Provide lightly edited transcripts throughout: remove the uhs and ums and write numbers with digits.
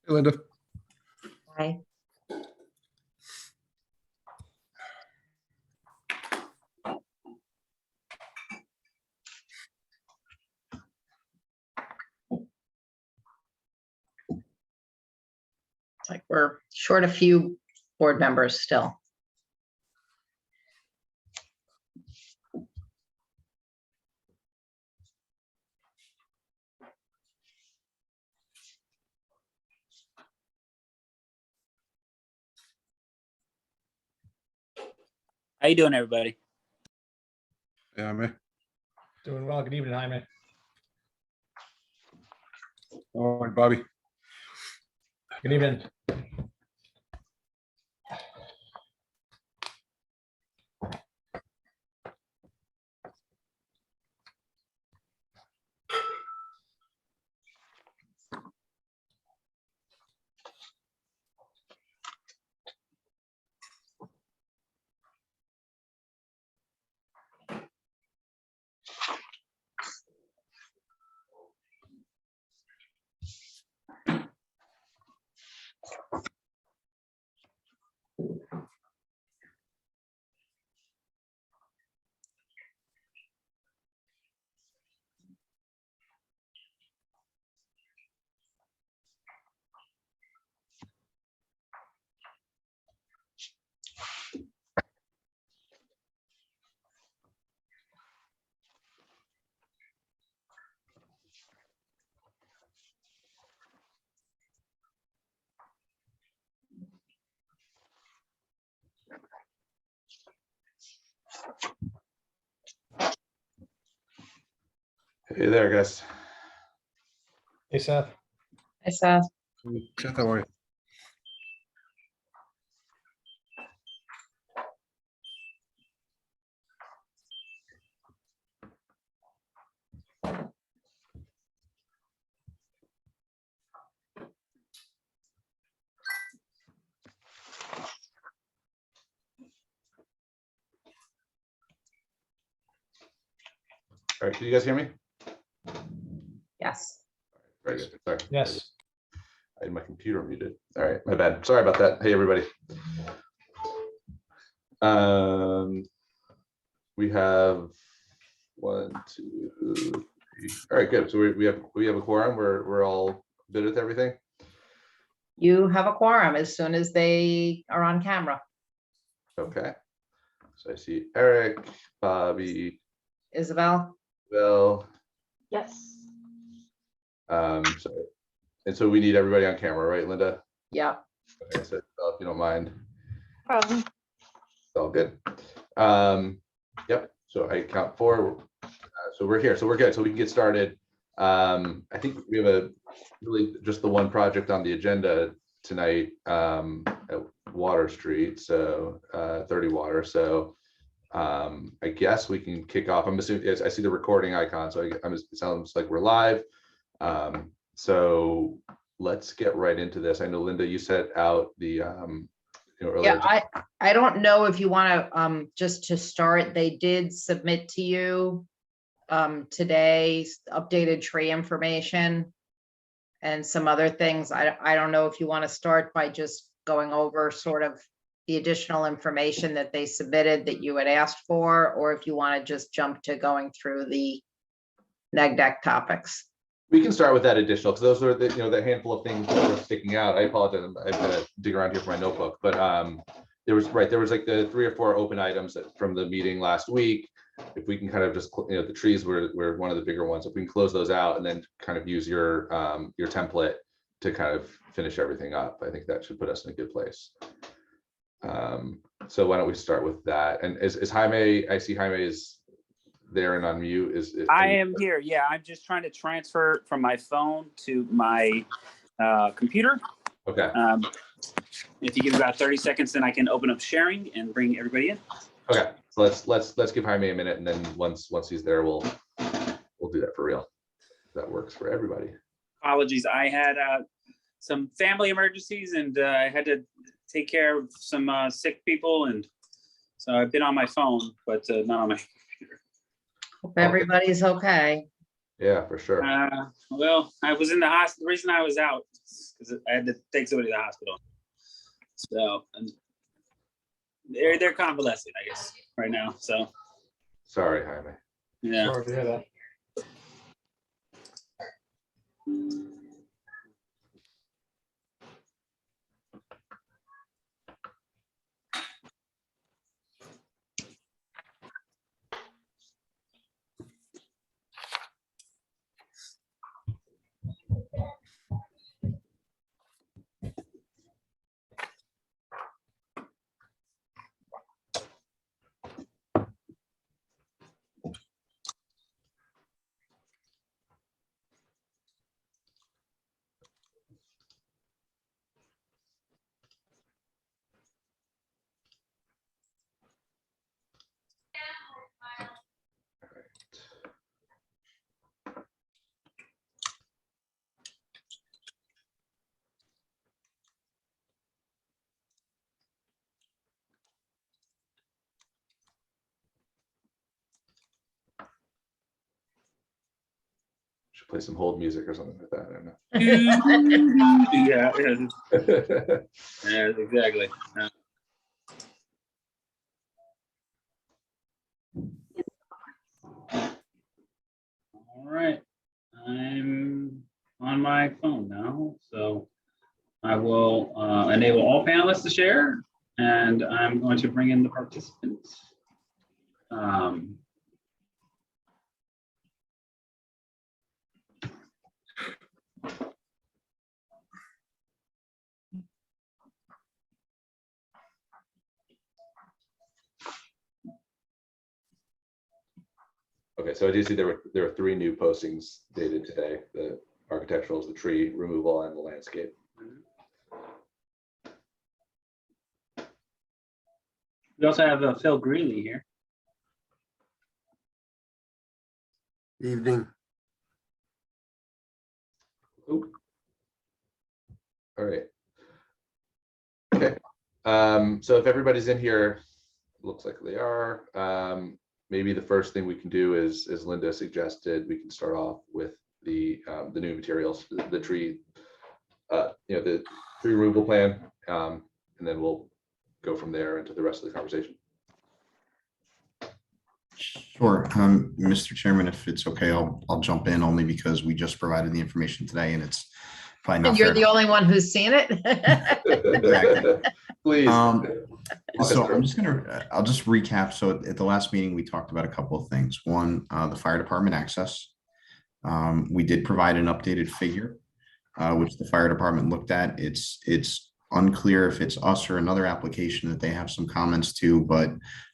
Hey, Linda. Hi. It's like we're short a few board members still. How you doing, everybody? Yeah, man. Doing well. Good evening, Jaime. All right, Bobby. Good evening. Hey there, guys. Hey, Seth. Hi, Seth. Seth, how are you? All right, can you guys hear me? Yes. Very good. Sorry. Yes. I had my computer muted. All right, my bad. Sorry about that. Hey, everybody. We have 1, 2, 3. All right, good. So we have a quorum. We're all good with everything. You have a quorum as soon as they are on camera. Okay. So I see Eric, Bobby, Isabel? Bill. Yes. So we need everybody on camera, right, Linda? Yeah. Okay, so if you don't mind. Problem. It's all good. Yep. So I count 4. So we're here. So we're good. So we can get started. I think we have really just the one project on the agenda tonight at Water Street. So 30 Water. So I guess we can kick off. I'm assuming I see the recording icon. So it sounds like we're live. So let's get right into this. I know, Linda, you set out the earlier. Yeah, I don't know if you want to just to start, they did submit to you today updated tree information and some other things. I don't know if you want to start by just going over sort of the additional information that they submitted that you had asked for, or if you want to just jump to going through the neg deck topics. We can start with that additional, because those are the handful of things that were sticking out. I apologize, I've got to dig around here for my notebook, but there was like the 3 or 4 open items from the meeting last week. If we can kind of just, the trees were one of the bigger ones. If we can close those out and then kind of use your template to kind of finish everything up, I think that should put us in a good place. So why don't we start with that? And is Jaime? I see Jaime is there and on mute. I am here. Yeah, I'm just trying to transfer from my phone to my computer. Okay. If you give about 30 seconds, then I can open up sharing and bring everybody in. Okay. So let's give Jaime a minute, and then once he's there, we'll do that for real. That works for everybody. Apologies, I had some family emergencies, and I had to take care of some sick people, and so I've been on my phone, but not on my computer. Hope everybody's okay. Yeah, for sure. Well, I was in the hospital. The reason I was out because I had to take somebody to the hospital. So, and they're convalescing, I guess, right now. So, Sorry, Jaime. yeah. Sorry to hear that. Should play some hold music or something like that. I don't know. Yeah, yeah, exactly. All right, I'm on my phone now, so I will enable all panelists to share, and I'm going to bring in the participants. Okay, so I do see there were 3 new postings dated today: the architecturals, the tree removal, and the landscape. We also have Phil Greeley here. Evening. Oop. All right. Okay. So if everybody's in here, looks like they are. Maybe the first thing we can do is, as Linda suggested, we can start off with the new materials, the tree, the tree removal plan, and then we'll go from there into the rest of the conversation. Sure. Mr. Chairman, if it's okay, I'll jump in only because we just provided the information today and it's probably not And you're fair. the only one who's seen it? Please. So I'll just recap. So at the last meeting, we talked about a couple of things. One, the fire department access. We did provide an updated figure, which the fire department looked at. It's unclear if it's us or another application that they have some comments to, but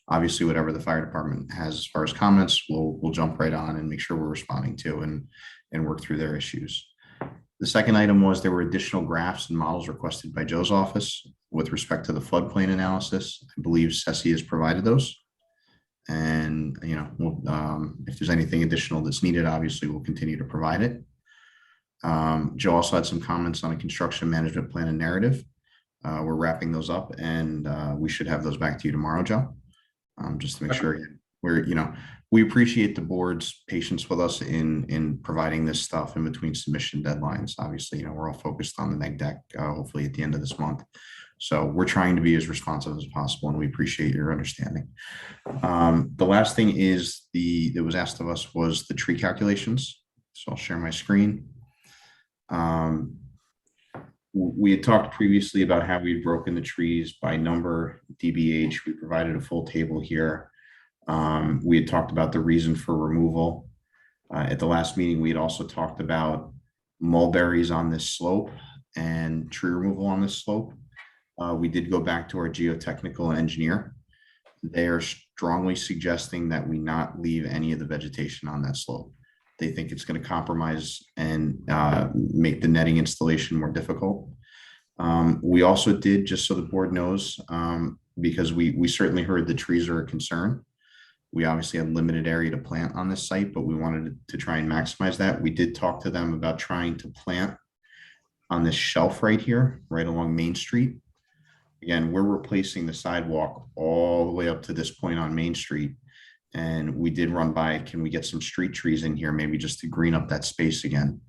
obviously whatever the fire department has as far as comments, we'll jump right on and make sure we're responding to and work through their issues. The second item was there were additional graphs and models requested by Joe's office with respect to the floodplain analysis. I believe Ceci has provided those. And, if there's anything additional that's needed, obviously we'll continue to provide it. Joe also had some comments on a construction management plan and narrative. We're wrapping those up and we should have those back to you tomorrow, Joe. Just to make sure we appreciate the board's patience with us in providing this stuff in between submission deadlines. Obviously, we're all focused on the neg deck, hopefully at the end of this month. So we're trying to be as responsive as possible and we appreciate your understanding. The last thing is that was asked of us was the tree calculations. So I'll share my screen. We had talked previously about how we'd broken the trees by number, DBH. We provided a full table here. We had talked about the reason for removal. At the last meeting, we had also talked about mulberries on this slope and tree removal on this slope. We did go back to our geotechnical engineer. They are strongly suggesting that we not leave any of the vegetation on that slope. They think it's going to compromise and make the netting installation more difficult. We also did, just so the board knows, because we certainly heard the trees are a concern. We obviously had limited area to plant on this site, but we wanted to try and maximize that. We did talk to them about trying to plant on this shelf right here, right along Main Street. Again, we're replacing the sidewalk all the way up to this point on Main Street. And we did run by, can we get some street trees in here, maybe just to green up that space again?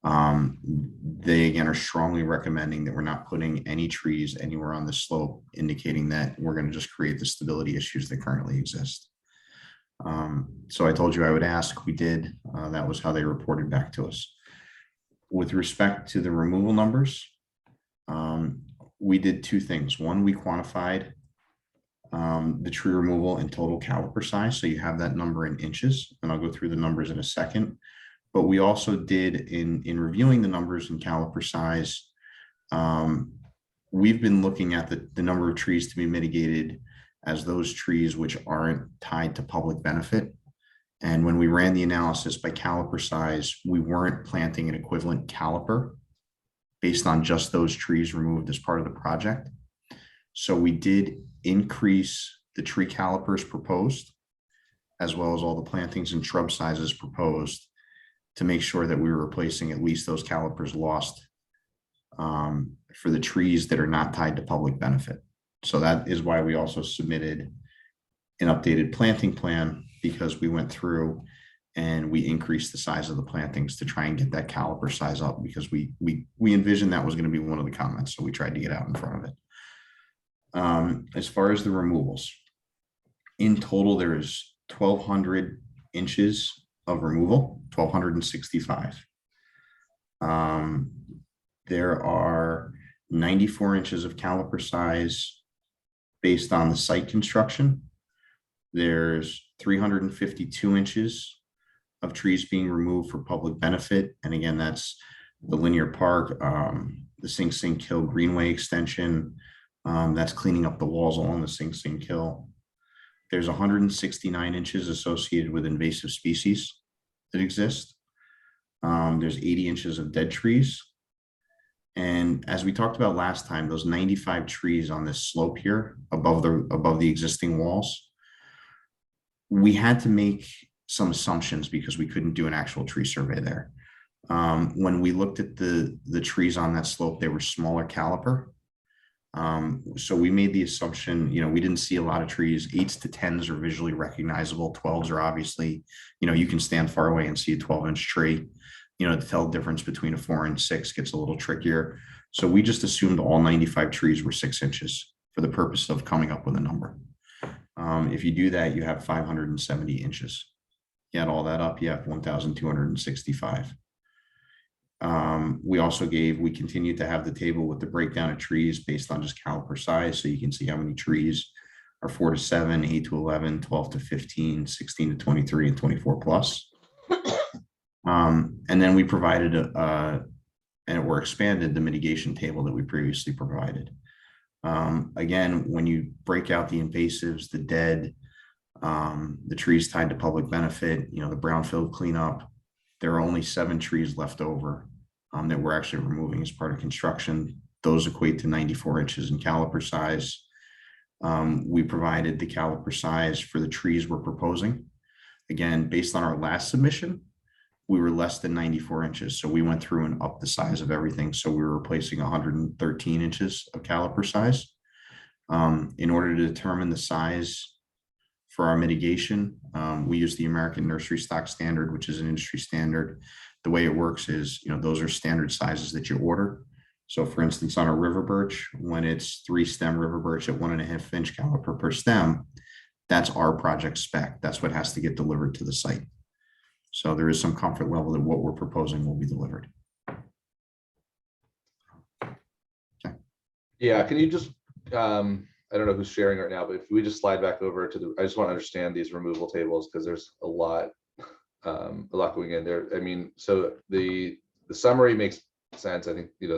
They again are strongly recommending that we're not putting any trees anywhere on the slope, indicating that we're going to just create the stability issues that currently exist. So I told you I would ask, we did, that was how they reported back to us. With respect to the removal numbers, we did two things. One, we quantified the tree removal in total caliper size. So you have that number in inches, and I'll go through the numbers in a second. But we also did in reviewing the numbers in caliper size, we've been looking at the number of trees to be mitigated as those trees which aren't tied to public benefit. And when we ran the analysis by caliper size, we weren't planting an equivalent caliper based on just those trees removed as part of the project. So we did increase the tree calipers proposed, as well as all the plantings and shrub sizes proposed, to make sure that we were replacing at least those calipers lost for the trees that are not tied to public benefit. So that is why we also submitted an updated planting plan, because we went through and we increased the size of the plantings to try and get that caliper size up, because we envisioned that was going to be one of the comments. So we tried to get out in front of it. As far as the removals, in total, there is 1,200 inches of removal, 1,265. There are 94 inches of caliper size based on the site construction. There's 352 inches of trees being removed for public benefit. And again, that's the linear park, the Sing Sing Kill Greenway Extension. That's cleaning up the walls along the Sing Sing Kill. There's 169 inches associated with invasive species that exist. There's 80 inches of dead trees. And as we talked about last time, those 95 trees on this slope here above the existing walls, we had to make some assumptions because we couldn't do an actual tree survey there. When we looked at the trees on that slope, they were smaller caliper. So we made the assumption, we didn't see a lot of trees. 8s to 10s are visually recognizable. 12s are obviously, you can stand far away and see a 12-inch tree. To tell the difference between a 4 and 6 gets a little trickier. So we just assumed all 95 trees were 6 inches for the purpose of coming up with a number. If you do that, you have 570 inches. You add all that up, you have 1,265. We continued to have the table with the breakdown of trees based on just caliper size. So you can see how many trees are 4 to 7, 8 to 11, 12 to 15, 16 to 23, and 24 plus. And then we provided expanded the mitigation table that we previously provided. Again, when you break out the invasives, the dead, the trees tied to public benefit, the brownfield cleanup, there are only 7 trees left over that we're actually removing as part of construction. Those equate to 94 inches in caliper size. We provided the caliper size for the trees we're proposing. Again, based on our last submission, we were less than 94 inches. So we went through and upped the size of everything. So we were replacing 113 inches of caliper size. In order to determine the size for our mitigation, we use the American Nursery Stock Standard, which is an industry standard. The way it works is, those are standard sizes that you order. So for instance, on a river birch, when it's 3-stem river birch at 1.5 inch caliper per stem, that's our project spec. That's what has to get delivered to the site. So there is some comfort level that what we're proposing will be delivered. Okay. Yeah, can you just, I don't know who's sharing right now, but if we just slide back over to I just want to understand these removal tables, because there's a lot going in there. I mean, so the summary makes sense. I think, the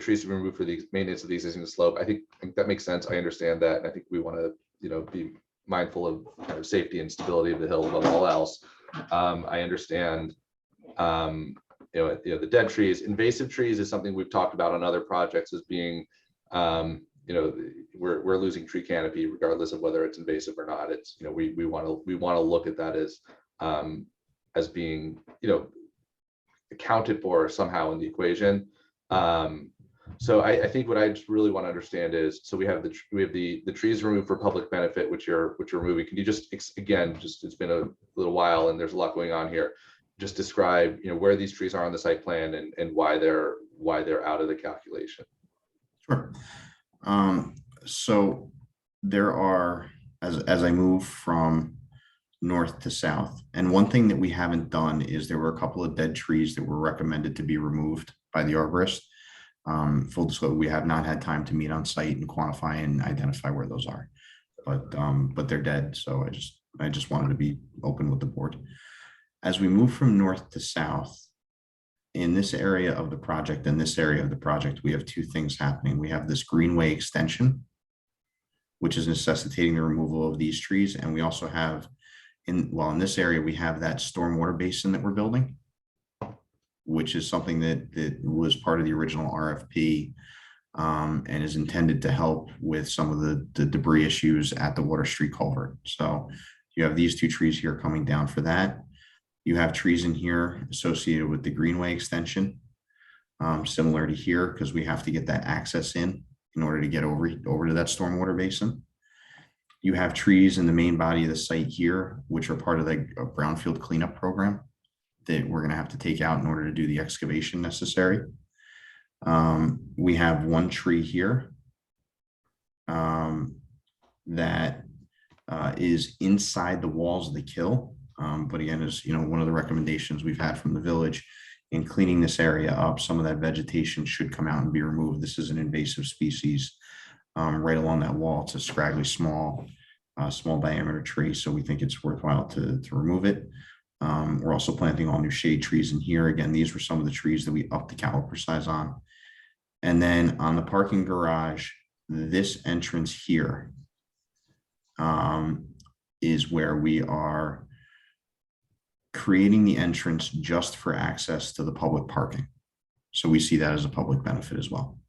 trees to be removed for the maintenance of the existing slope. I think that makes sense. I understand that. And I think we want to, be mindful of kind of safety and stability of the hill above all else. I understand, the dead trees. Invasive trees is something we've talked about on other projects as being, we're losing tree canopy regardless of whether it's invasive or not. It's, we want to look at that as being, accounted for somehow in the equation. So I think what I just really want to understand is, so we have the trees removed for public benefit, which you're removing. Can you just, again, it's been a little while and there's a lot going on here. just describe, where these trees are on the site plan and why they're out of the calculation. Sure. So there are, as I move from north to south, and one thing that we haven't done is there were a couple of dead trees that were recommended to be removed by the arborist. Full disclosure, we have not had time to meet on site and quantify and identify where those are, but they're dead. So I just wanted to be open with the board. As we move from north to south, in this area of the project and this area of the project, we have two things happening. We have this Greenway Extension, which is necessitating the removal of these trees. And we also have, in this area, we have that stormwater basin that we're building, which is something that was part of the original RFP and is intended to help with some of the debris issues at the Water Street culvert. So you have these two trees here coming down for that. You have trees in here associated with the Greenway Extension, similar to here, because we have to get that access in order to get over to that stormwater basin. You have trees in the main body of the site here, which are part of the brownfield cleanup program that we're going to have to take out in order to do the excavation necessary. We have one tree here that is inside the walls of the kill. But again, is one of the recommendations we've had from the village in cleaning this area up. Some of that vegetation should come out and be removed. This is an invasive species right along that wall. It's a scraggly, small diameter tree, so we think it's worthwhile to remove it. We're also planting all new shade trees in here. Again, these were some of the trees that we upped the caliper size on. And then on the parking garage, this entrance here is where we are creating the entrance just for access to the public parking. So we see that as a public benefit as well.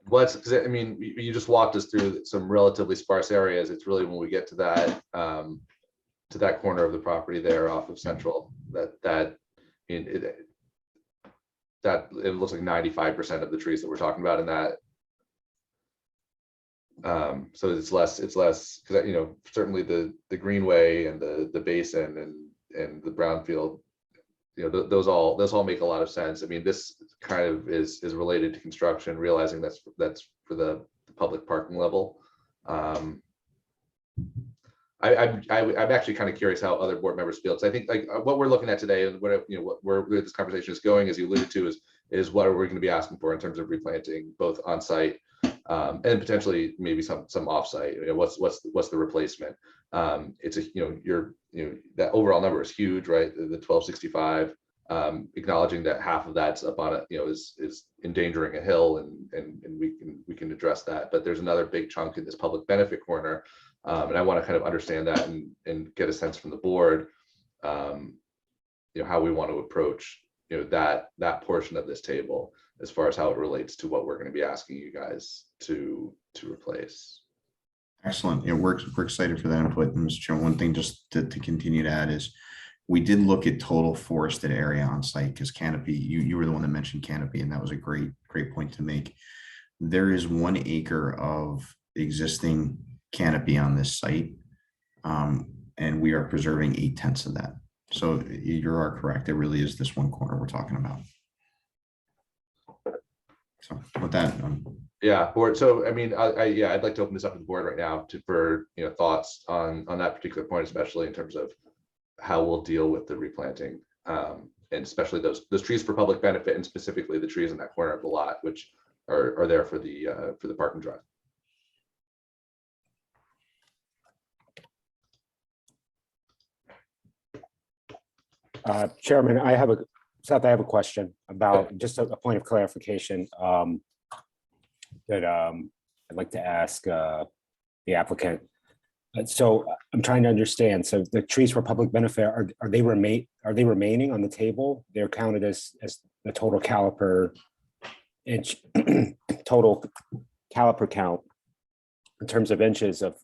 Because I mean, you just walked us through some relatively sparse areas. It's really when we get to that corner of the property there off of Central that it looks like 95% of the trees that we're talking about in that. So it's less because certainly the Greenway and the basin and the brownfield, those all make a lot of sense. I mean, this kind of is related to construction, realizing that's for the public parking level. I'm actually kind of curious how other board members feel, because I think like what we're looking at today and where this conversation is going, as you alluded to, is what are we going to be asking for in terms of replanting, both on site and potentially maybe some offsite. What's the replacement? It's that overall number is huge, right? The 1265, acknowledging that half of that's up on it, is endangering a hill, and we can address that. But there's another big chunk in this public benefit corner, and I want to kind of understand that and get a sense from the board, how we want to approach that portion of this table as far as how it relates to what we're going to be asking you guys to replace. Excellent. We're excited for that input. And Mr. Chairman, one thing just to continue to add is we did look at total forested area on site, because canopy, you were the one that mentioned canopy, and that was a great point to make. There is 1 acre of existing canopy on this site, and we are preserving 8/10 of that. So you are correct. It really is this one corner we're talking about. So with that, Yeah, board. So I mean, I'd like to open this up to the board right now for thoughts on that particular point, especially in terms of how we'll deal with the replanting, and especially those trees for public benefit, and specifically the trees in that corner of the lot, which are there for the parking drive. Chairman, Seth, I have a question about just a point of clarification that I'd like to ask the applicant. So I'm trying to understand. So the trees for public benefit, are they remaining on the table? They're counted as the total caliper inch total caliper count in terms of inches of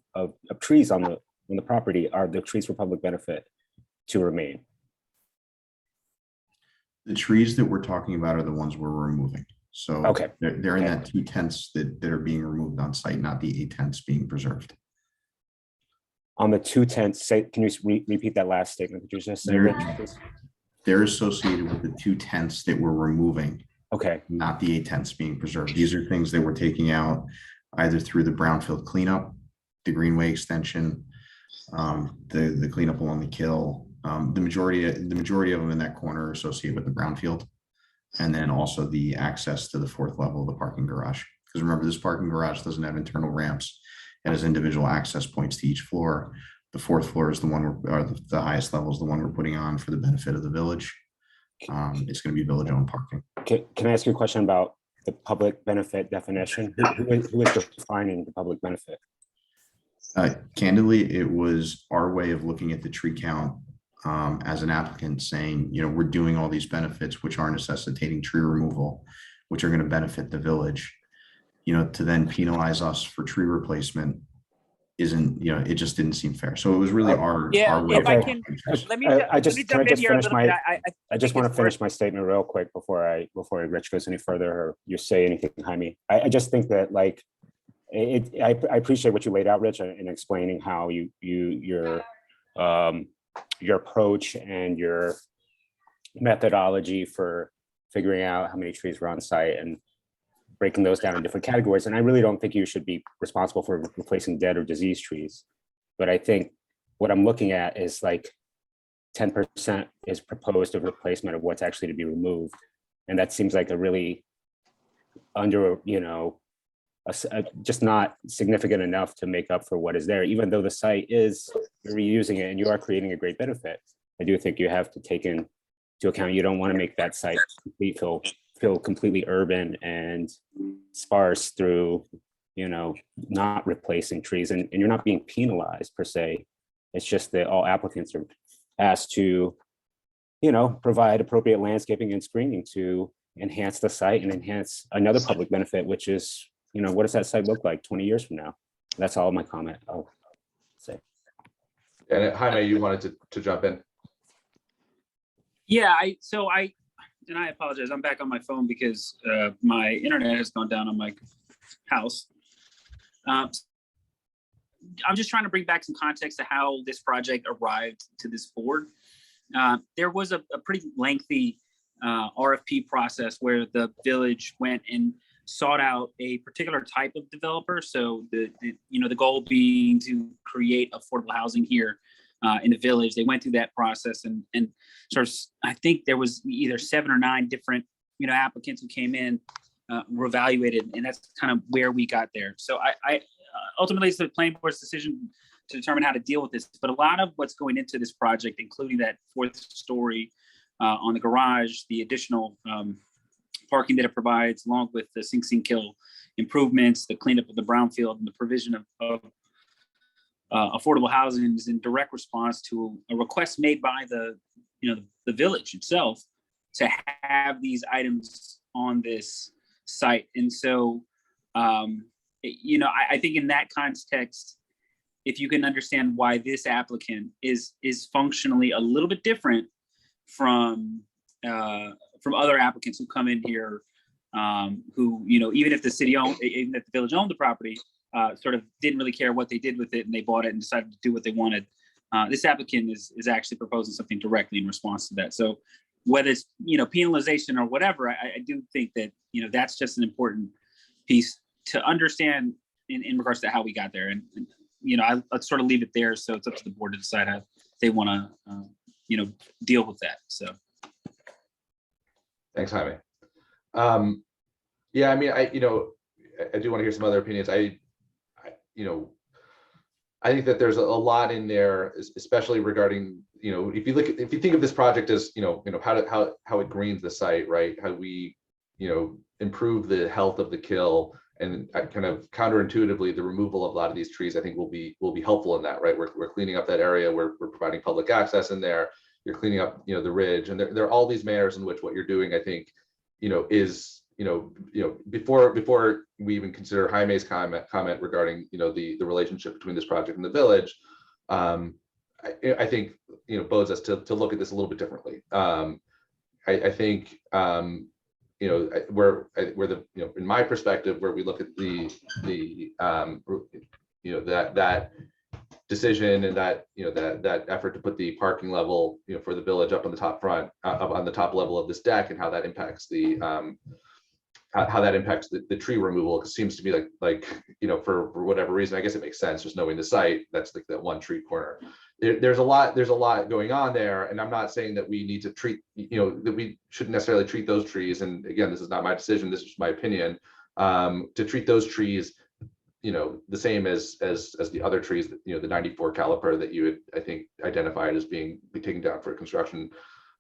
trees on the property. Are the trees for public benefit to remain? the trees that we're talking about are the ones we're removing. So Okay. they're in that 2/10 that are being removed on site, not the 8/10 being preserved. On the 2 tents, say, can you repeat that last statement that you just said, Rich, please? They're associated with the 2 tents that we're removing, Okay, not the 8 tents being preserved. These are things that we're taking out either through the brownfield cleanup, the Greenway Extension, the cleanup along the kill. The majority of them in that corner are associated with the brownfield. And then also the access to the 4th level of the parking garage. Because remember, this parking garage doesn't have internal ramps. It has individual access points to each floor. The 4th floor is the one, or the highest level is the one we're putting on for the benefit of the village. It's going to be village owned parking. can I ask you a question about the public benefit definition? Who is defining the public benefit? Candidly, it was our way of looking at the tree count as an applicant saying, you know, we're doing all these benefits, which are necessitating tree removal, which are going to benefit the village. You know, to then penalize us for tree replacement isn't, you know, it just didn't seem fair. So it was really our way if I of can- looking at it. let me Just can I just here a finish little my bit. I just want to it's finish my statement real quick before Rich goes any further or you say anything behind me. I just think that like I appreciate what you laid out, Rich, in explaining how your approach and your methodology for figuring out how many trees were on site and breaking those down in different categories. And I really don't think you should be responsible for replacing dead or diseased trees. But I think what I'm looking at is like 10% is proposed of replacement of what's actually to be removed. And that seems like a really just not significant enough to make up for what is there, even though the site is reusing it and you are creating a great benefit. I do think you have to take into account, you don't want to make that site feel completely urban and sparse through, you know, not replacing trees, and you're not being penalized per se. It's just that all applicants are asked to, you know, provide appropriate landscaping and screening to enhance the site and enhance another public benefit, which is, you know, what does that site look like 20 years from now? That's all my comment I'll say. And Jaime, you wanted to jump in. Yeah, I apologize. I'm back on my phone because my internet has gone down on my house. I'm just trying to bring back some context to how this project arrived to this board. There was a pretty lengthy RFP process where the village went and sought out a particular type of developer. So the goal being to create affordable housing here in the village. They went through that process and sort of, I think there was either 7 or 9 different, you know, applicants who came in, were evaluated, and that's kind of where we got there. So I ultimately it's the planning board's decision to determine how to deal with this. But a lot of what's going into this project, including that 4th story on the garage, the additional parking that it provides, along with the sink kill improvements, the cleanup of the brownfield, and the provision of affordable housing is in direct response to a request made by the village itself to have these items on this site. And so, I think in that context, if you can understand why this applicant is functionally a little bit different from other applicants who come in here, who, you know, even if the village owned the property, sort of didn't really care what they did with it, and they bought it and decided to do what they wanted. This applicant is actually proposing something directly in response to that. So whether it's, you know, penalization or whatever, I do think that, you know, that's just an important piece to understand in regards to how we got there. And you know, I'll sort of leave it there. So it's up to the board to decide how they want to, deal with that. So. Thanks, Jaime. Yeah, I mean, I do want to hear some other opinions. I think that there's a lot in there, especially regarding, you know, if you think of this project as, how it greens the site, right? How we, improve the health of the kill, and kind of counterintuitively, the removal of a lot of these trees, I think will be helpful in that, right? We're cleaning up that area, we're providing public access in there. You're cleaning up, the ridge, and there are all these manners in which what you're doing, I think, is, before we even consider Jaime's comment regarding, the relationship between this project and the village, I think, bodes us to look at this a little bit differently. I think, where the, in my perspective, where we look at the that decision and that, that effort to put the parking level, for the village up on the top front, up on the top level of this deck, and how that impacts the how that impacts the tree removal. It seems to be like for whatever reason, I guess it makes sense just knowing the site. That's like that one tree corner. There's a lot going on there, and I'm not saying that we need to treat, that we shouldn't necessarily treat those trees. And again, this is not my decision. This is my opinion. To treat those trees, the same as the other trees, the 94 caliper that you had, I think, identified as being taken down for construction.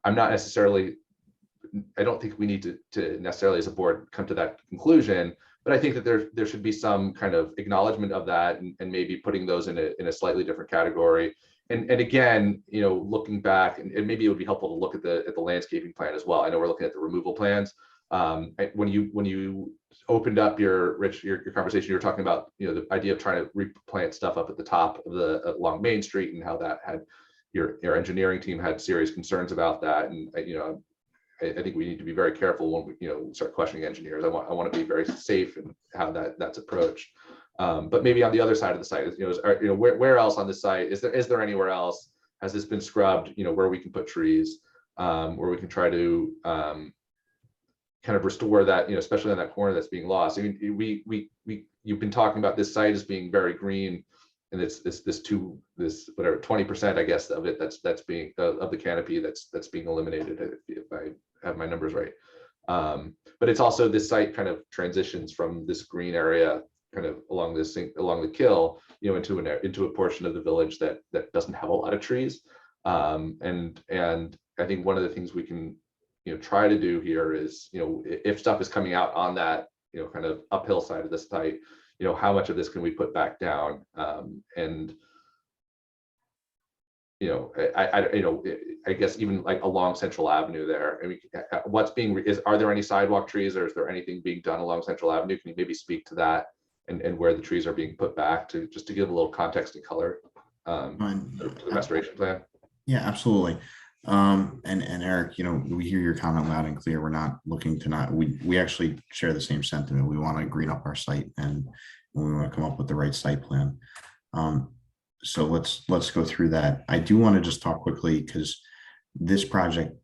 I don't think we need to necessarily as a board come to that conclusion, but I think that there should be some kind of acknowledgement of that, and maybe putting those in a slightly different category. And again, looking back, and maybe it would be helpful to look at the landscaping plan as well. I know we're looking at the removal plans. When you opened up your conversation, you were talking about the idea of trying to replant stuff up at the top of along Main Street, and how that had your engineering team had serious concerns about that. And I think we need to be very careful when we start questioning engineers. I want to be very safe in how that's approached. But maybe on the other side of the site, where else on this site is there anywhere else? Has this been scrubbed? Where we can put trees, where we can try to kind of restore that, especially on that corner that's being lost. I mean, you've been talking about this site as being very green, and it's this 20%, I guess, of it that's being of the canopy that's being eliminated, if I have my numbers right. But it's also, this site kind of transitions from this green area kind of along the kill, into a portion of the village that doesn't have a lot of trees. And I think one of the things we can try to do here is, if stuff is coming out on that kind of uphill side of the site, how much of this can we put back down? And I guess even like along Central Avenue there, I mean, are there any sidewalk trees, or is there anything being done along Central Avenue? Can you maybe speak to that, and where the trees are being put back, just to give a little context and color to the restoration plan? Yeah, absolutely. And Eric, we hear your comment loud and clear. We're not looking to we actually share the same sentiment. We want to green up our site, and we want to come up with the right site plan. So let's go through that. I do want to just talk quickly, because this project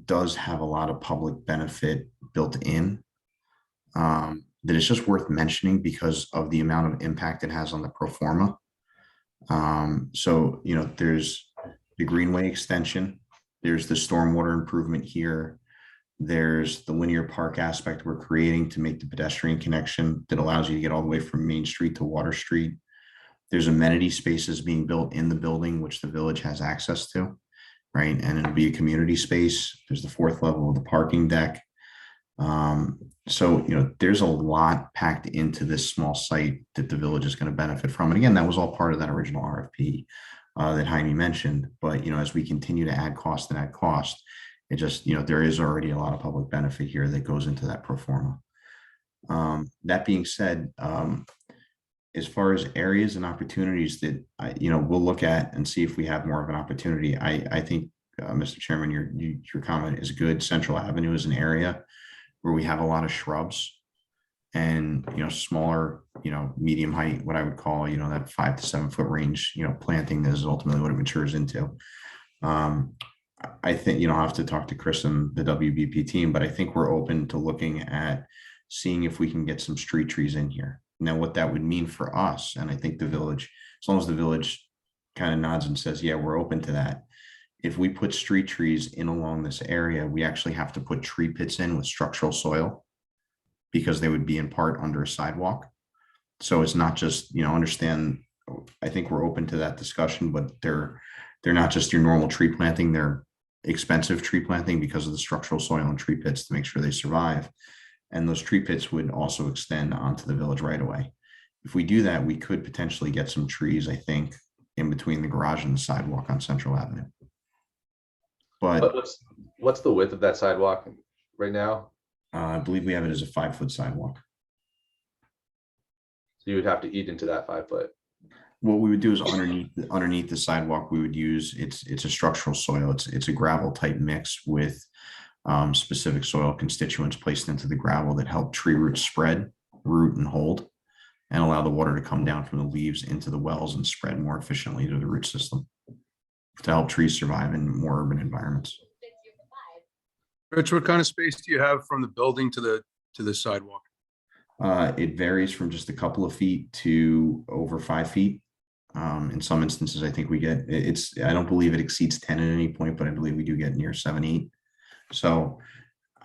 does have a lot of public benefit built in, that it's just worth mentioning because of the amount of impact it has on the pro forma. So there's the Greenway Extension, there's the stormwater improvement here, there's the linear park aspect we're creating to make the pedestrian connection that allows you to get all the way from Main Street to Water Street. There's amenity spaces being built in the building, which the village has access to, right? And it'll be a community space. There's the 4th level of the parking deck. So there's a lot packed into this small site that the village is going to benefit from. And again, that was all part of that original RFP that Jaime mentioned. But as we continue to add cost, it just, there is already a lot of public benefit here that goes into that pro forma. That being said, as far as areas and opportunities that we'll look at and see if we have more of an opportunity. I think, Mr. Chairman, your comment is good. Central Avenue is an area where we have a lot of shrubs and smaller, medium height, what I would call that 5 to 7 foot range, planting. This is ultimately what it matures into. I think I'll have to talk to Chris and the WBP team, but I think we're open to looking at seeing if we can get some street trees in here. Now, what that would mean for us, and I think the village, as long as the village kind of nods and says, yeah, we're open to that. If we put street trees in along this area, we actually have to put tree pits in with structural soil, because they would be in part under a sidewalk. So it's not just, understand, I think we're open to that discussion, but they're not just your normal tree planting, they're expensive tree planting because of the structural soil and tree pits to make sure they survive. And those tree pits would also extend onto the village right away. If we do that, we could potentially get some trees, I think, in between the garage and the sidewalk on Central Avenue. But what's the width of that sidewalk right now? I believe we have it as a 5 foot sidewalk. So you would have to eat into that 5 foot. What we would do is underneath the sidewalk, we would use, it's a structural soil. It's a gravel type mix with specific soil constituents placed into the gravel that help tree roots spread, root, and hold. and allow the water to come down from the leaves into the wells and spread more efficiently to the root system to help trees survive in more urban environments. Rich, what kind of space do you have from the building to the sidewalk? It varies from just a couple of feet to over 5 feet. In some instances, I think we get, I don't believe it exceeds 10 at any point, but I believe we do get near 7, 8. So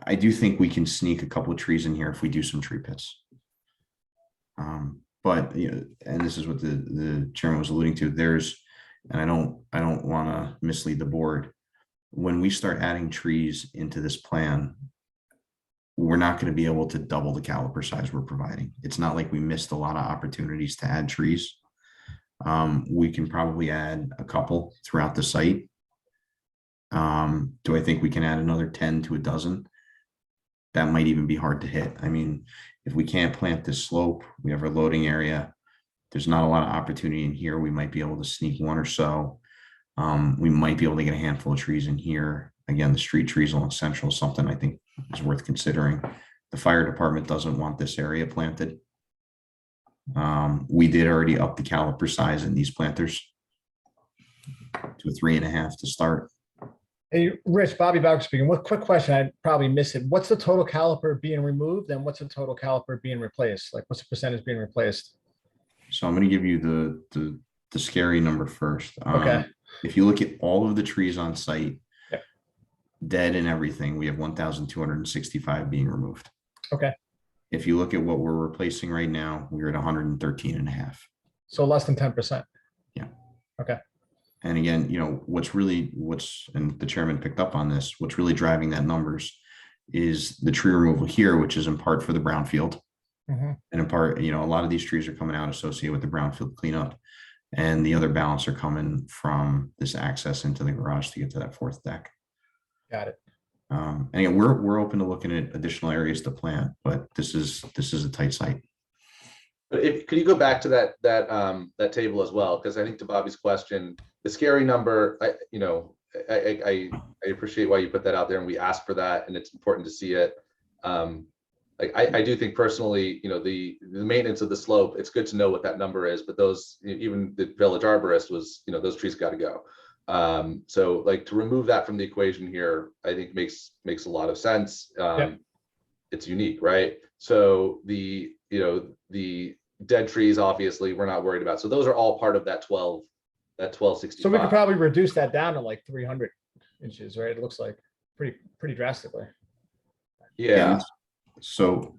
I do think we can sneak a couple of trees in here if we do some tree pits. But, you know, and this is what the chairman was alluding to, and I don't want to mislead the board. When we start adding trees into this plan, we're not going to be able to double the caliper size we're providing. It's not like we missed a lot of opportunities to add trees. We can probably add a couple throughout the site. Do I think we can add another 10 to a dozen? That might even be hard to hit. I mean, if we can't plant this slope, we have our loading area. There's not a lot of opportunity in here. We might be able to sneak one or so. We might be able to get a handful of trees in here. Again, the street trees along Central is something I think is worth considering. The fire department doesn't want this area planted. We did already up the caliper size in these planters to a 3.5 to start. Hey, Rich, Bobby Bowker speaking. What quick question? I probably missed it. What's the total caliper being removed and what's the total caliper being replaced? Like what's the percentage being replaced? So I'm going to give you the scary number first. Okay. If you look at all of the trees on site, Yep. Dead and everything, we have 1,265 being removed. Okay. If you look at what we're replacing right now, we're at 113.5. So less than 10%. Yeah. Okay. And again, you know, and the chairman picked up on this, what's really driving that numbers is the tree removal here, which is in part for the brownfield. Mhm. And in part, you know, a lot of these trees are coming out associated with the brownfield cleanup. And the other balance are coming from this access into the garage to get to that 4th deck. Got it. And again, we're open to looking at additional areas to plant, but this is a tight site. But could you go back to that table as well? Because I think to Bobby's question, the scary number, I appreciate why you put that out there and we asked for that and it's important to see it. I do think personally, you know, the maintenance of the slope, it's good to know what that number is, but those, even the village arborist was, you know, those trees got to go. So like to remove that from the equation here, I think makes a lot of sense. Yeah. It's unique, right? So the dead trees, obviously, we're not worried about. So those are all part of that 1265. So we could probably reduce that down to like 300 inches, right? It looks like pretty drastically. Yeah. So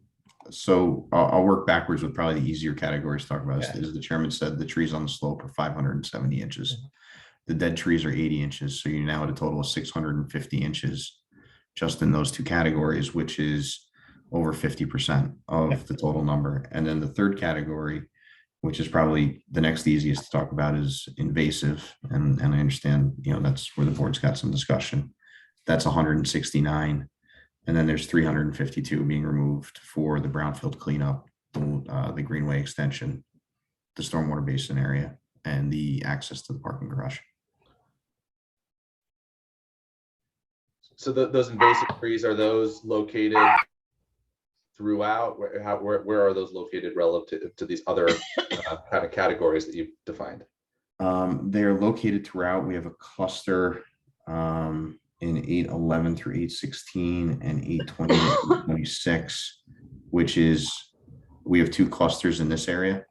I'll work backwards with probably the easier categories to talk about. Yeah. As the chairman said, the trees on the slope are 570 inches. Mhm. The dead trees are 80 inches. So you're now at a total of 650 inches just in those two categories, which is over 50% of Yeah. the total number. And then the third category, which is probably the next easiest to talk about, is invasive. And I understand, you know, that's where the board's got some discussion. That's 169. And then there's 352 being removed for the brownfield cleanup, the Greenway Extension, the stormwater basin area, and the access to the parking garage. So those invasive trees, are those located throughout? Where are those located relative to these other kind of categories that you've defined? They're located throughout. We have a cluster in 811 through 816 and 820 to 826, which is, we have 2 clusters in this area.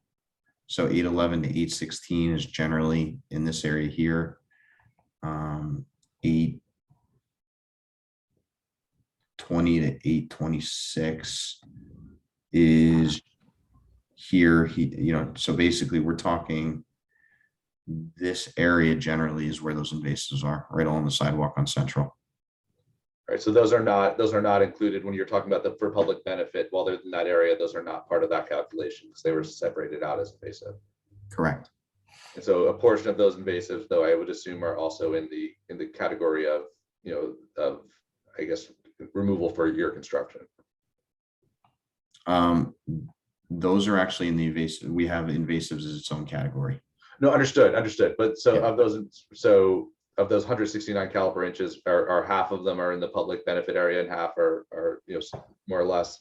So 811 to 816 is generally in this area here. 820 to 826 is here. So basically we're talking, this area generally is where those invasives are, right along the sidewalk on Central. All right, so those are not included when you're talking about for public benefit. While they're in that area, those are not part of that calculation because they were separated out as invasive. Correct. And so a portion of those invasives, though, I would assume are also in the category of, I guess, removal for your construction. Those are actually in the invasive. We have invasives as its own category. No, understood. But so Yeah. of those 169 caliper inches, are half of them are in the public benefit area and half are more or less.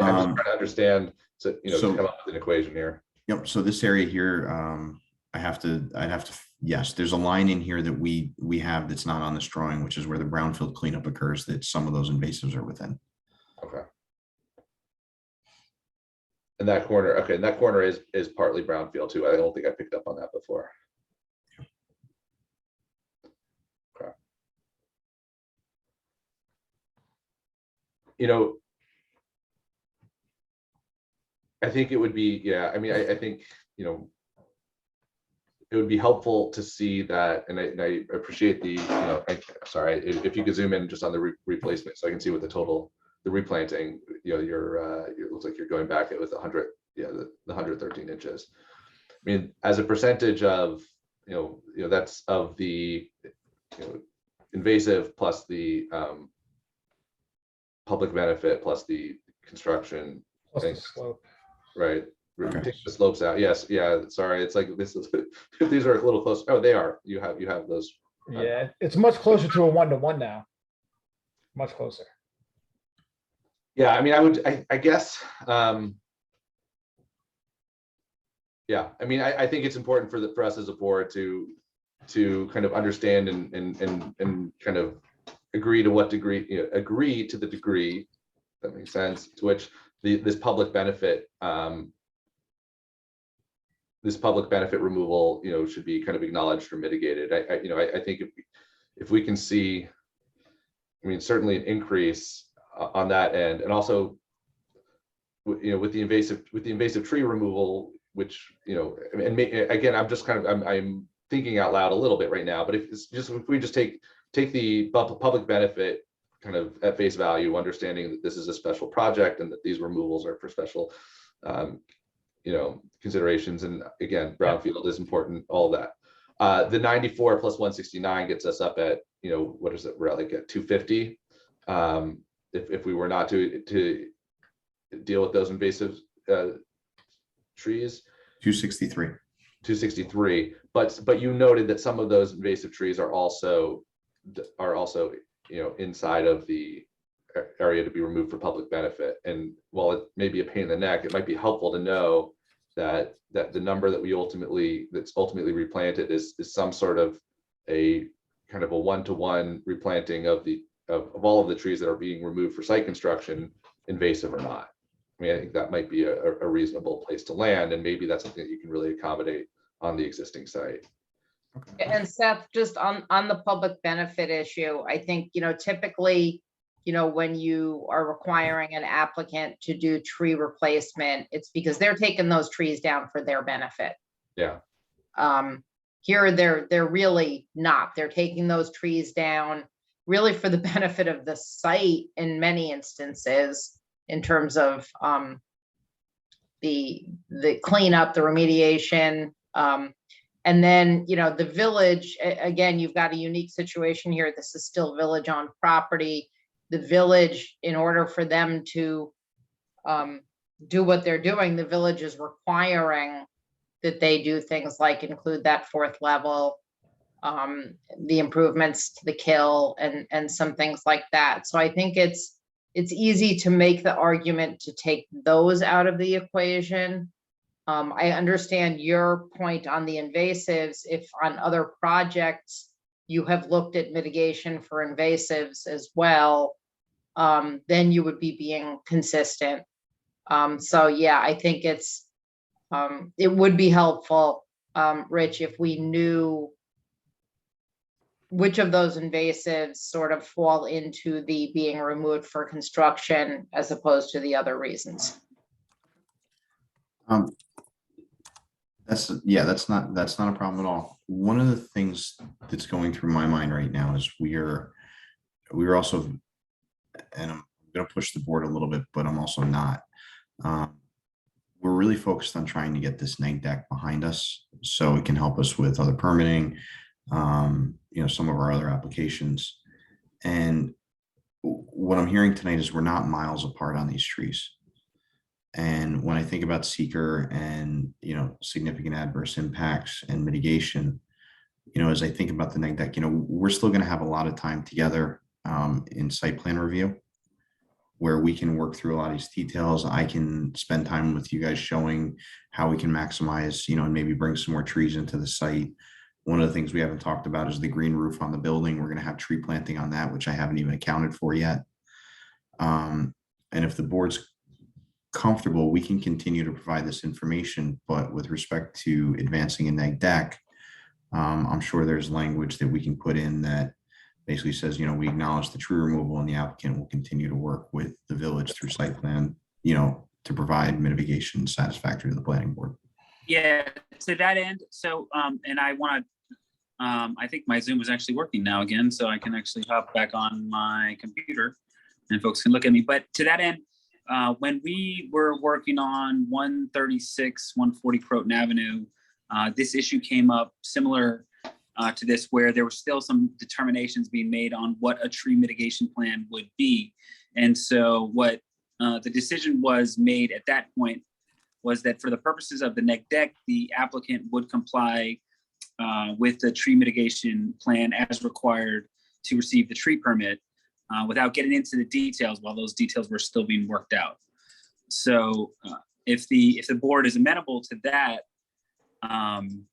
I'm just trying to understand, so, to So- come up with an equation here. Yep, so this area here, I'd have to, yes, there's a line in here that we have that's not on this drawing, which is where the brownfield cleanup occurs, that some of those invasives are within. Okay. And that corner, okay, and that corner is partly brownfield too. I don't think I picked up on that before. Okay. I think it would be, yeah, I mean, I think, it would be helpful to see that, and I appreciate the, sorry, if you could zoom in just on the replacement, so I can see what the replanting, it looks like you're going back with 100, yeah, the 113 inches. I mean, as a percentage of, that's of the, invasive plus the public benefit plus the construction, Plus the Thanks. slope. right? Okay. The slopes out. Yes, yeah. Sorry, it's like this is these are a little close. Oh, they are. You have those. Yeah, it's much closer to a 1-to-1 now. Much closer. Yeah, I mean, I guess. Yeah, I mean, I think it's important for us as a board to kind of understand and kind of agree to what degree, agree to the degree that makes sense, to which this public benefit removal, should be kind of acknowledged or mitigated. I think if we can see, I mean, certainly an increase on that end, and also, with the invasive tree removal, which, again, I'm just kind of, I'm thinking out loud a little bit right now, but if we just take the public benefit kind of at face value, understanding that this is a special project and that these removals are for special, considerations. And again, brownfield is important, all that. The 94 plus 169 gets us up at, what is it? We're at like at 250. If we were not to deal with those invasive trees. 263. 263. But you noted that some of those invasive trees are also, inside of the area to be removed for public benefit. And while it may be a pain in the neck, it might be helpful to know that the number that that's ultimately replanted is some sort of a kind of a 1-to-1 replanting of all of the trees that are being removed for site construction, invasive or not. I mean, I think that might be a reasonable place to land, and maybe that's something that you can really accommodate on the existing site. And Seth, just on the public benefit issue, I think, typically, when you are requiring an applicant to do tree replacement, it's because they're taking those trees down for their benefit. Yeah. Here, they're really not. They're taking those trees down really for the benefit of the site in many instances, in terms of the cleanup, the remediation. And then, the village, again, you've got a unique situation here. This is still village on property. The village, in order for them to do what they're doing, the village is requiring that they do things like include that 4th level, the improvements to the kill, and some things like that. So I think it's easy to make the argument to take those out of the equation. I understand your point on the invasives. If on other projects you have looked at mitigation for invasives as well, then you would be being consistent. So yeah, I think it would be helpful, Rich, if we knew which of those invasives sort of fall into the being removed for construction as opposed to the other reasons. That's not a problem at all. One of the things that's going through my mind right now is we are also, and I'm going to push the board a little bit, but I'm also not. We're really focused on trying to get this neg deck behind us so it can help us with other permitting, some of our other applications. And what I'm hearing tonight is we're not miles apart on these trees. And when I think about seeker and, significant adverse impacts and mitigation, as I think about the neg deck, we're still going to have a lot of time together in site plan review, where we can work through a lot of these details. I can spend time with you guys showing how we can maximize, and maybe bring some more trees into the site. One of the things we haven't talked about is the green roof on the building. We're going to have tree planting on that, which I haven't even accounted for yet. And if the board's comfortable, we can continue to provide this information, but with respect to advancing a neg deck, I'm sure there's language that we can put in that basically says, we acknowledge the tree removal and the applicant will continue to work with the village through site plan, to provide mitigation satisfactory to the planning board. Yeah, to that end, so, and I want to, I think my Zoom is actually working now again, so I can actually hop back on my computer and folks can look at me. But to that end, when we were working on 136, 140 Croton Avenue, this issue came up similar to this, where there were still some determinations being made on what a tree mitigation plan would be. And so what the decision was made at that point was that for the purposes of the neg deck, the applicant would comply with the tree mitigation plan as required to receive the tree permit without getting into the details while those details were still being worked out. So if the board is amenable to that, and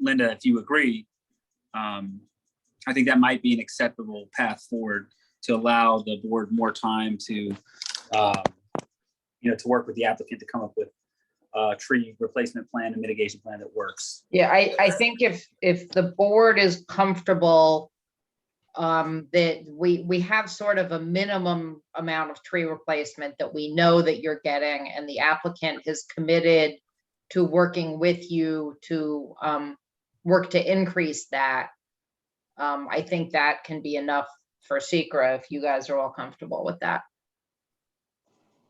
Linda, if you agree, I think that might be an acceptable path forward to allow the board more time to, to work with the applicant to come up with a tree replacement plan and mitigation plan that works. Yeah, I think if the board is comfortable that we have sort of a minimum amount of tree replacement that we know that you're getting, and the applicant has committed to working with you to work to increase that. I think that can be enough for SECRA if you guys are all comfortable with that.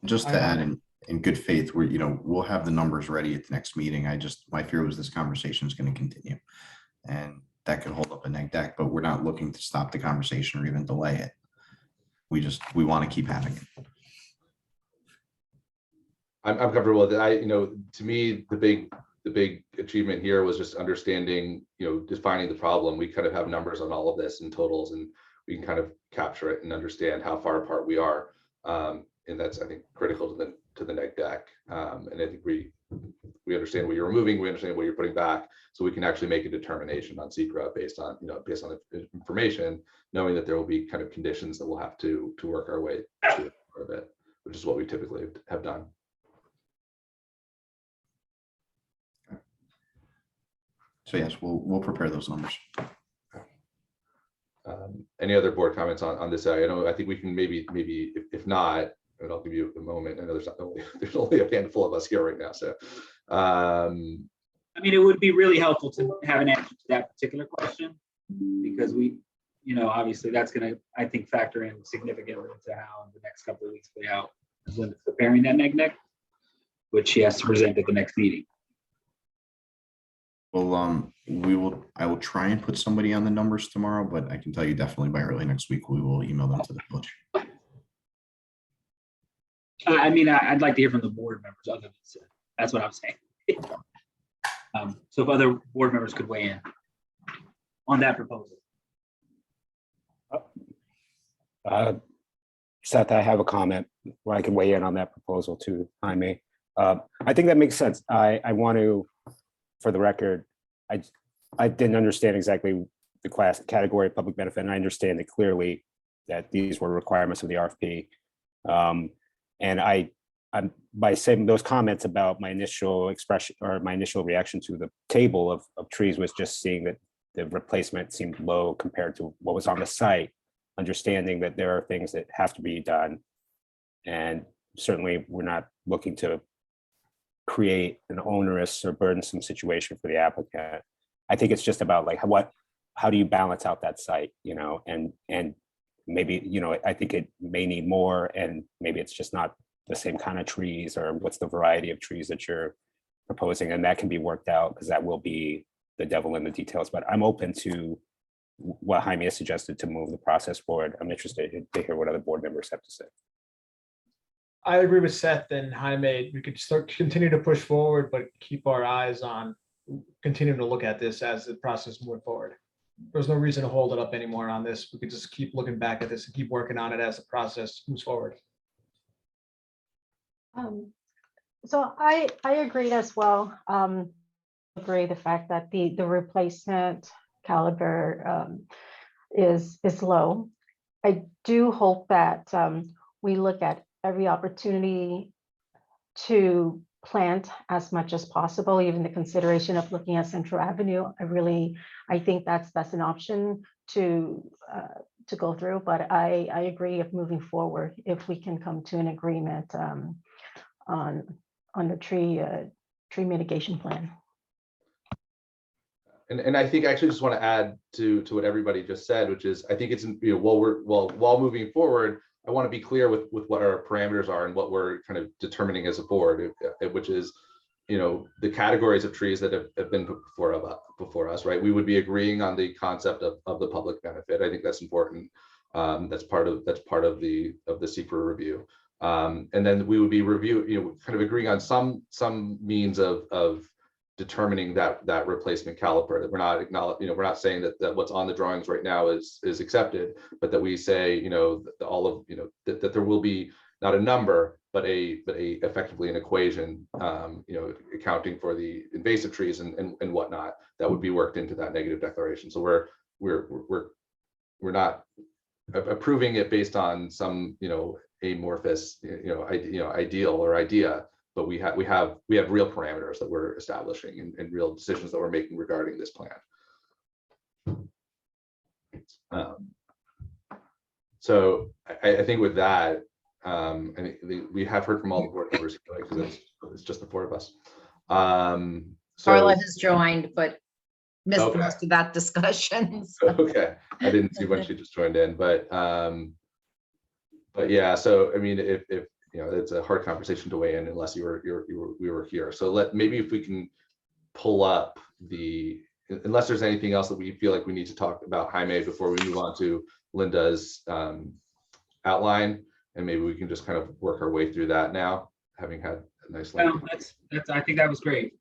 Just to add in good faith, we'll have the numbers ready at the next meeting. My fear was this conversation is going to continue and that could hold up a neg deck, but we're not looking to stop the conversation or even delay it. We want to keep having it. I'm comfortable with it. To me, the big achievement here was just understanding, defining the problem. We kind of have numbers on all of this and totals, and we can kind of capture it and understand how far apart we are. And that's, I think, critical to the neg deck. And I think we understand what you're removing, we understand what you're putting back, so we can actually make a determination on SECRA based on the information, knowing that there will be kind of conditions that we'll have to work our way through a bit, which is what we typically have done. So yes, we'll prepare those numbers. Any other board comments on this area? I think we can maybe if not, and I'll give you a moment. I know there's only a handful of us here right now, so. I mean, it would be really helpful to have an answer to that particular question, because we, obviously that's going to, I think, factor in significantly into how the next couple of weeks play out as Linda's preparing that neg deck, which she has to present at the next meeting. Well, I will try and put somebody on the numbers tomorrow, but I can tell you definitely by early next week, we will email them to the village. I mean, I'd like to hear from the board members other than Sid. That's what I'm saying. So if other board members could weigh in on that proposal. Seth, I have a comment where I can weigh in on that proposal too, Jaime. I think that makes sense. I want to, for the record, I didn't understand exactly the category of public benefit, and I understand it clearly that these were requirements of the RFP. And I'm by saying those comments about my initial expression or my initial reaction to the table of trees was just seeing that the replacement seemed low compared to what was on the site, understanding that there are things that have to be done. And certainly we're not looking to create an onerous or burdensome situation for the applicant. I think it's just about like how do you balance out that site, and maybe, I think it may need more, and maybe it's just not the same kind of trees, or what's the variety of trees that you're proposing, and that can be worked out, because that will be the devil in the details. But I'm open to what Jaime has suggested to move the process forward. I'm interested to hear what other board members have to say. I agree with Seth and Jaime. We could continue to push forward, but keep our eyes on continuing to look at this as the process moves forward. there's no reason to hold it up anymore on this. We could just keep looking back at this and keep working on it as the process moves forward. So I agreed as well. Agree the fact that the replacement caliber is low. I do hope that we look at every opportunity to plant as much as possible, even the consideration of looking at Central Avenue. I think that's an option to go through, but I agree of moving forward if we can come to an agreement on the tree mitigation plan. And I think I actually just want to add to what everybody just said, which is I think it's, while moving forward, I want to be clear with what our parameters are and what we're kind of determining as a board, which is, the categories of trees that have been put before us, right? We would be agreeing on the concept of the public benefit. I think that's important. That's part of the SECR review. And then we would be kind of agreeing on some means of determining that replacement caliper, that we're not we're not saying that what's on the drawings right now is accepted, but that we say, that there will be not a number, but a effectively an equation, accounting for the invasive trees and whatnot that would be worked into that negative declaration. So we're not approving it based on some, amorphous, ideal or idea, but we have real parameters that we're establishing and real decisions that we're making regarding this plan. So I think with that, I think we have heard from all the board members because it's just the four of us. Carla has joined, but missed Okay. most of that discussion. So. Okay, I didn't see when she just joined in, but yeah. So I mean, if it's a hard conversation to weigh in unless we were here. So maybe if we can pull up unless there's anything else that we feel like we need to talk about Jaime before we move on to Linda's outline, and maybe we can just kind of work our way through that now, having had a nice. No, I think that was great.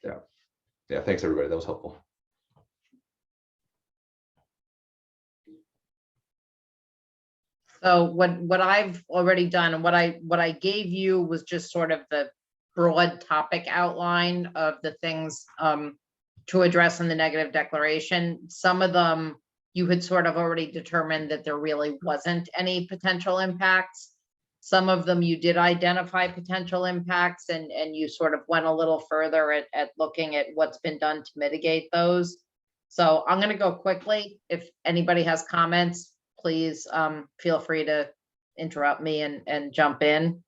Yeah. Thanks everybody. That was helpful. So what I've already done and what I gave you was just sort of the broad topic outline of the things to address in the negative declaration. Some of them you had sort of already determined that there really wasn't any potential impacts. Some of them you did identify potential impacts and you sort of went a little further at looking at what's been done to mitigate those. So I'm going to go quickly. If anybody has comments, please feel free to interrupt me and jump in,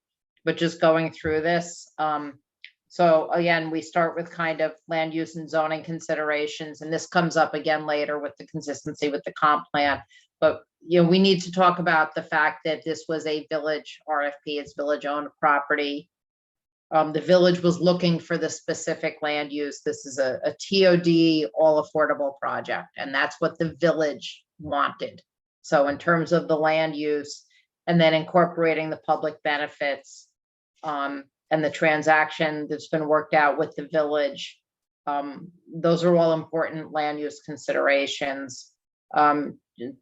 but just going through this. So again, we start with kind of land use and zoning considerations, and this comes up again later with the consistency with the comp plan. But we need to talk about the fact that this was a village RFP, it's village owned property. The village was looking for the specific land use. This is a TOD all affordable project, and that's what the village wanted. So in terms of the land use and then incorporating the public benefits and the transaction that's been worked out with the village, those are all important land use considerations,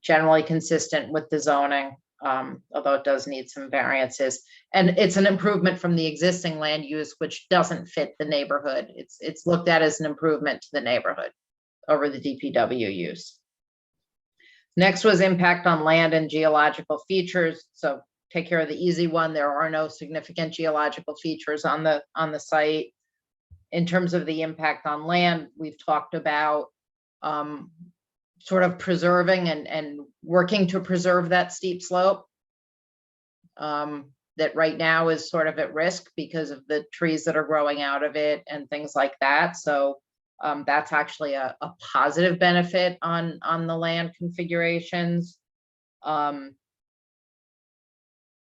generally consistent with the zoning, although it does need some variances. And it's an improvement from the existing land use, which doesn't fit the neighborhood. It's looked at as an improvement to the neighborhood over the DPW use. Next was impact on land and geological features. So take care of the easy one. There are no significant geological features on the site. In terms of the impact on land, we've talked about sort of preserving and working to preserve that steep slope that right now is sort of at risk because of the trees that are growing out of it and things like that. So that's actually a positive benefit on the land configurations.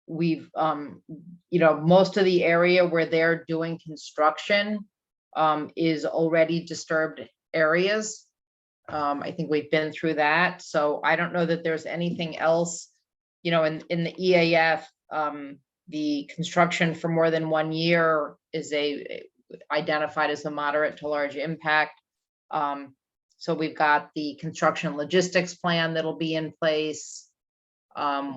We've, most of the area where they're doing construction is already disturbed areas. I think we've been through that. So I don't know that there's anything else, in the EAF, the construction for more than 1 year is identified as a moderate to large impact. So we've got the construction logistics plan that'll be in place.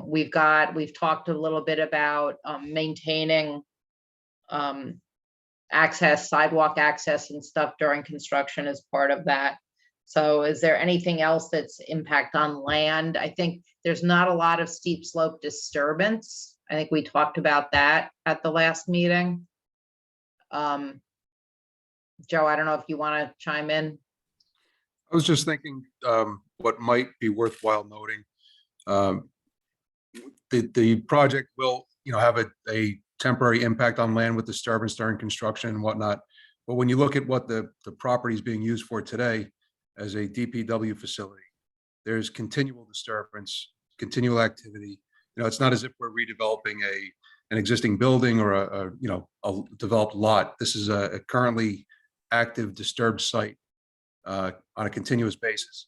We've talked a little bit about maintaining access, sidewalk access and stuff during construction as part of that. So is there anything else that's impact on land? I think there's not a lot of steep slope disturbance. I think we talked about that at the last meeting. Joe, I don't know if you want to chime in. I was just thinking, what might be worthwhile noting. The project will, have a temporary impact on land with disturbance during construction and whatnot. But when you look at what the property is being used for today as a DPW facility, there's continual disturbance, continual activity. It's not as if we're redeveloping an existing building or a developed lot. This is a currently active disturbed site on a continuous basis.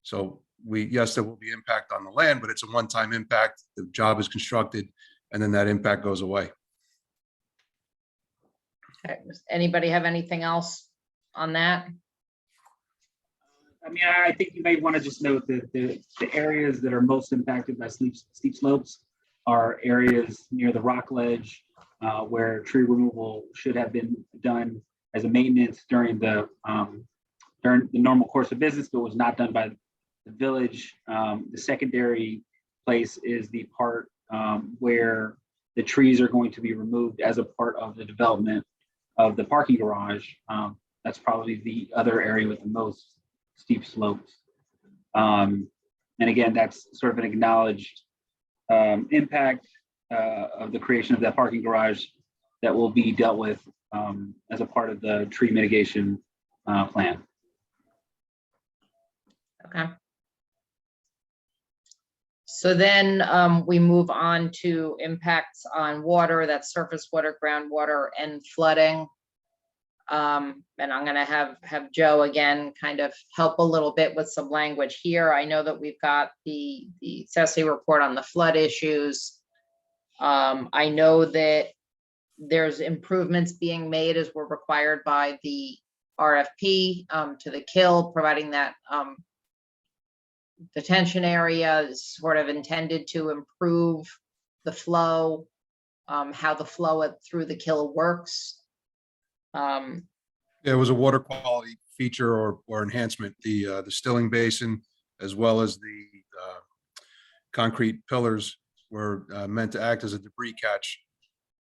So yes, there will be impact on the land, but it's a one-time impact. The job is constructed and then that impact goes away. Okay. Does anybody have anything else on that? I mean, I think you may want to just note that the areas that are most impacted by steep slopes are areas near the rock ledge where tree removal should have been done as a maintenance during the normal course of business, but was not done by the village. The secondary place is the part where the trees are going to be removed as a part of the development of the parking garage. That's probably the other area with the most steep slopes. And again, that's sort of an acknowledged impact of the creation of that parking garage that will be dealt with as a part of the tree mitigation plan. Okay. So then we move on to impacts on water, that's surface water, groundwater, and flooding. And I'm going to have Joe again kind of help a little bit with some language here. I know that we've got the CESI report on the flood issues. I know that there's improvements being made as were required by the RFP to the kill, providing that detention area is sort of intended to improve the flow, how the flow through the kill works. There was a water quality feature or enhancement. The stilling basin, as well as the concrete pillars, were meant to act as a debris catch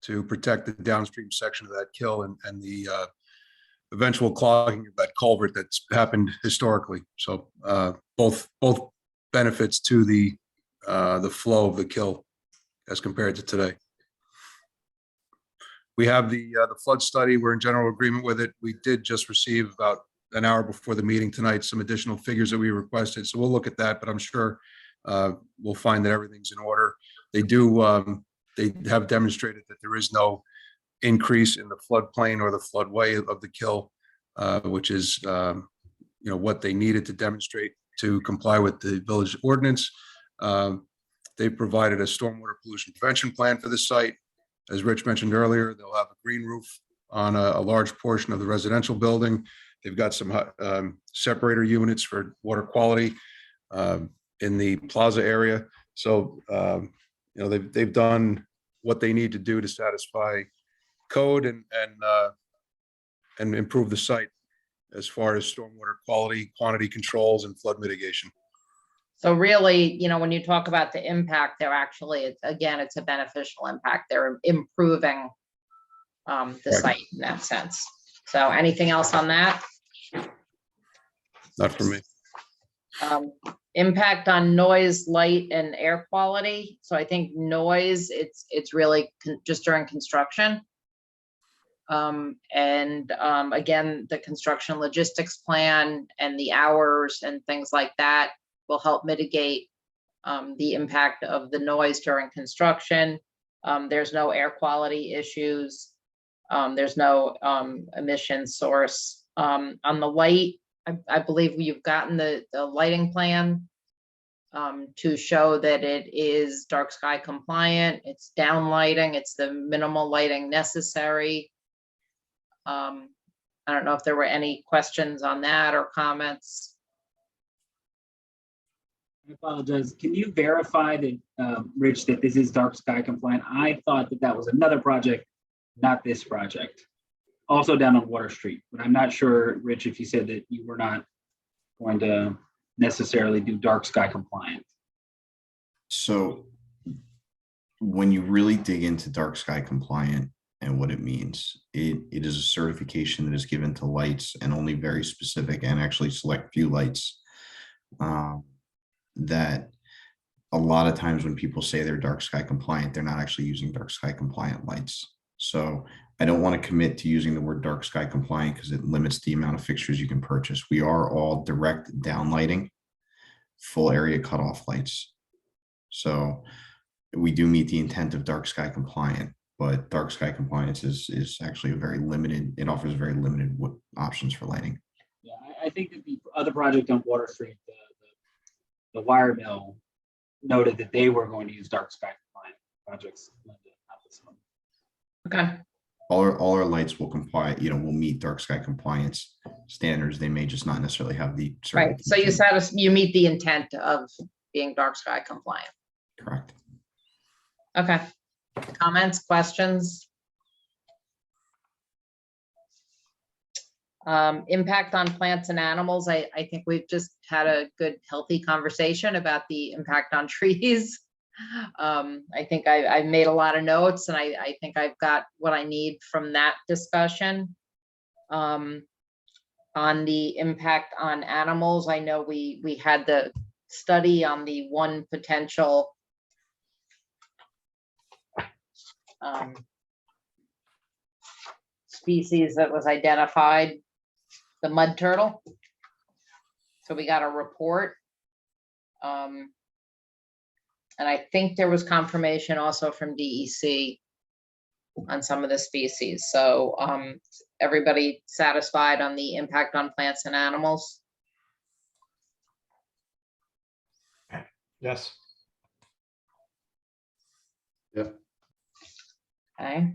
to protect the downstream section of that kill and the eventual clogging of that culvert that's happened historically. So both benefits to the flow of the kill as compared to today. We have the flood study. We're in general agreement with it. We did just receive about an hour before the meeting tonight some additional figures that we requested. So we'll look at that, but I'm sure we'll find that everything's in order. They have demonstrated that there is no increase in the floodplain or the floodway of the kill, which is what they needed to demonstrate to comply with the village ordinance. They provided a stormwater pollution prevention plan for the site. As Rich mentioned earlier, they'll have a green roof on a large portion of the residential building. They've got some separator units for water quality in the plaza area. So, they've done what they need to do to satisfy code and improve the site as far as stormwater quality, quantity controls, and flood mitigation. So really, when you talk about the impact, they're actually, it's a beneficial impact. They're improving the site in that sense. So anything else on that? Not for me. Impact on noise, light, and air quality. So I think noise, it's really just during construction. Again, the construction logistics plan and the hours and things like that will help mitigate the impact of the noise during construction. There's no air quality issues. There's no emission source. On the light, I believe you've gotten the lighting plan to show that it is dark sky compliant. It's down lighting. It's the minimal lighting necessary. I don't know if there were any questions on that or comments. I apologize. Can you verify that, Rich, that this is dark sky compliant? I thought that that was another project, not this project. Also down on Water Street, but I'm not sure, Rich, if you said that you were not going to necessarily do dark sky compliant. So when you really dig into dark sky compliant and what it means, it is a certification that is given to lights and only very specific and actually select few lights. That a lot of times when people say they're dark sky compliant, they're not actually using dark sky compliant lights. So I don't want to commit to using the word dark sky compliant because it limits the amount of fixtures you can purchase. We are all direct downlighting, full area cutoff lights. So we do meet the intent of dark sky compliant, but dark sky compliance is actually a very limited, it offers very limited options for lighting. Yeah, I think that the other project on Water Street, the wire mill, noted that they were going to use dark sky compliant projects, not this one. Okay, All our lights will comply, will meet dark sky compliance standards. They may just not necessarily have the. right. So you meet the intent of being dark sky compliant. Correct. Okay. Comments, questions? Impact on plants and animals. I think we've just had a good, healthy conversation about the impact on trees. I think I made a lot of notes, and I think I've got what I need from that discussion. On the impact on animals, I know we had the study on the one potential species that was identified, the mud turtle. So we got a report. And I think there was confirmation also from DEC on some of the species. So everybody satisfied on the impact on plants and animals? Yes. Yep. Okay.